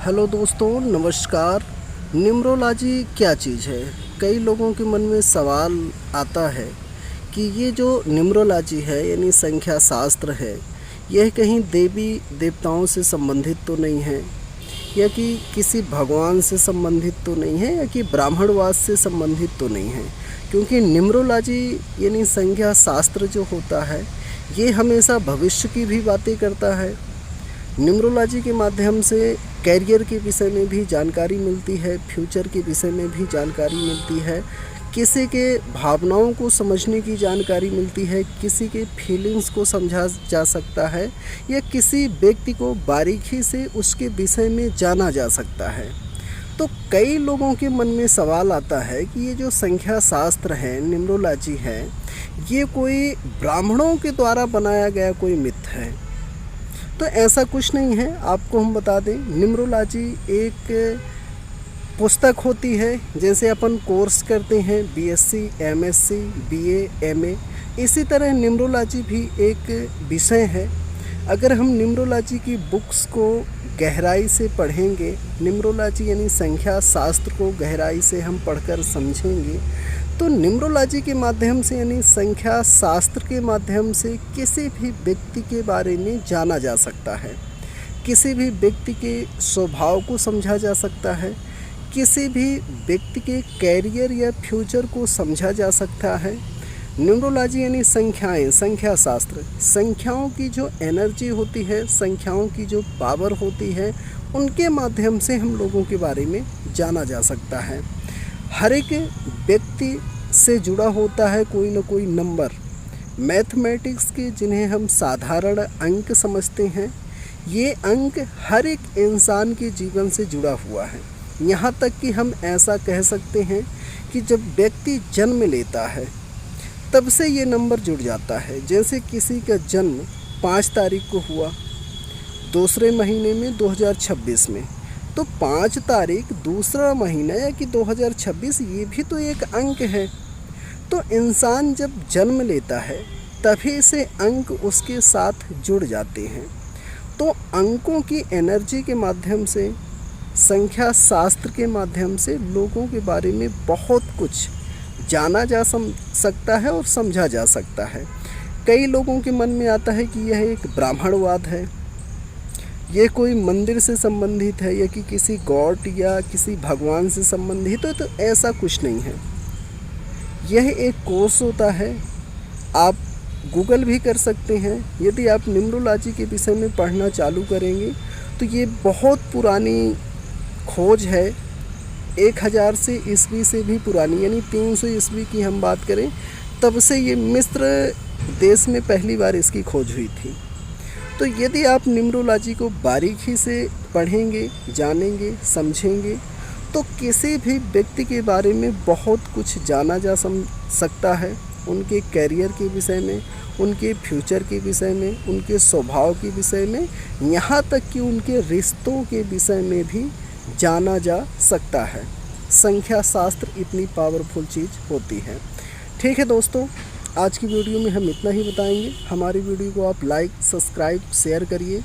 Hello दोस्तों, नमस्कार। Numerology क्या चीज़ है? कई लोगों के मन में सवाल आता है कि ये जो न्यूमरोलॉजी है यानी संख्या शास्त्र है, यह कहीं देवी देवताओं से संबंधित तो नहीं है, या कि किसी भगवान से संबंधित तो नहीं है, या कि ब्राह्मणवाद से संबंधित तो नहीं है। क्योंकि न्यूमरोलॉजी यानी संख्या शास्त्र जो होता है, ये हमेशा भविष्य की भी बातें करता है। न्यूमरोलॉजी के माध्यम से कैरियर के विषय में भी जानकारी मिलती है, फ्यूचर के विषय में भी जानकारी मिलती है, किसी के भावनाओं को समझने की जानकारी मिलती है, किसी के फीलिंग्स को समझा जा सकता है, या किसी व्यक्ति को बारीकी से उसके विषय में जाना जा सकता है। तो कई लोगों के मन में सवाल आता है कि ये जो संख्या शास्त्र है, न्यूमरोलॉजी है, ये कोई ब्राह्मणों के द्वारा बनाया गया कोई मिथ है। तो ऐसा कुछ नहीं है। आपको हम बता दें, न्यूमरोलॉजी एक पुस्तक होती है। जैसे अपन कोर्स करते हैं बीएससी, एमएससी, बीए, एमए, इसी तरह न्यूमरोलॉजी भी एक विषय है। अगर हम न्यूमरोलॉजी की बुक्स को गहराई से पढ़ेंगे, न्यूमरोलॉजी यानी संख्या शास्त्र को गहराई से हम पढ़कर समझेंगे, तो न्यूमरोलॉजी के माध्यम से यानी संख्या शास्त्र के माध्यम से किसी भी व्यक्ति के बारे में जाना जा सकता है, किसी भी व्यक्ति के स्वभाव को समझा जा सकता है, किसी भी व्यक्ति के कैरियर या फ्यूचर को समझा जा सकता है। न्यूमरोलॉजी यानी संख्याएं, संख्या शास्त्र, संख्याओं की जो एनर्जी होती है, संख्याओं की जो पावर होती है, उनके माध्यम से हम लोगों के बारे में जाना जा सकता है। हर एक व्यक्ति से जुड़ा होता है कोई ना कोई नंबर। मैथमेटिक्स के जिन्हें हम साधारण अंक समझते हैं, ये अंक हर एक इंसान के जीवन से जुड़ा हुआ है। यहाँ तक कि हम ऐसा कह सकते हैं कि जब व्यक्ति जन्म लेता है तब से ये नंबर जुड़ जाता है। जैसे किसी का जन्म 5 तारीख को हुआ, दूसरे महीने में 2026 में, तो 5 तारीख दूसरा महीना या कि 2026, ये भी तो एक अंक है। तो इंसान जब जन्म लेता है तभी से अंक उसके साथ जुड़ जाते हैं। तो अंकों की एनर्जी के माध्यम से, संख्या शास्त्र के माध्यम से लोगों के बारे में बहुत कुछ जाना जा सकता है और समझा जा सकता है। कई लोगों के मन में आता है कि यह एक ब्राह्मणवाद है, ये कोई मंदिर से संबंधित है, या कि किसी गॉड या किसी भगवान से संबंधित है। तो ऐसा कुछ नहीं है। यह एक कोर्स होता है, आप गूगल भी कर सकते हैं। यदि आप न्यूमरोलॉजी के विषय में पढ़ना चालू करेंगे तो ये बहुत पुरानी खोज है, 1000 से ईस्वी से भी पुरानी, यानी 300 ईस्वी की हम बात करें, तब से ये मिस्र देश में पहली बार इसकी खोज हुई थी। तो यदि आप न्यूमरोलॉजी को बारीकी से पढ़ेंगे, जानेंगे, समझेंगे, तो किसी भी व्यक्ति के बारे में बहुत कुछ जाना जा सकता है। उनके कैरियर के विषय में, उनके फ्यूचर के विषय में, उनके स्वभाव के विषय में, यहाँ तक कि उनके रिश्तों के विषय में भी जाना जा सकता है। संख्या शास्त्र इतनी पावरफुल चीज़ होती है। ठीक है दोस्तों, आज की वीडियो में हम इतना ही बताएंगे। हमारी वीडियो को आप लाइक, सब्सक्राइब, शेयर करिए।